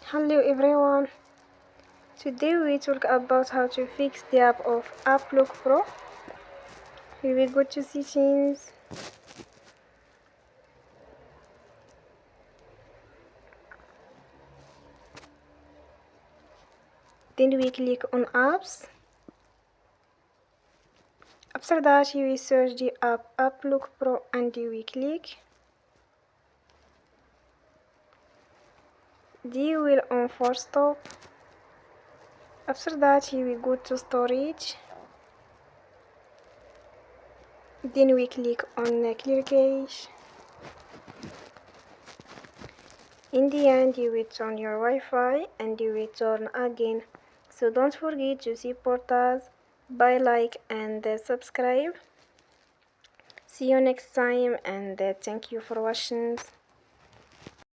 Hello everyone, today we talk about how to fix the app of Applock Pro. We will go to settings, then we click on apps. After that you will search the app Applock Pro and you will click. You will on force stop. After that you will go to storage. Then we click on clear cache. In the end you will turn your Wi-Fi and you will turn again. So don't forget to support us by like and subscribe. See you next time and thank you for watching.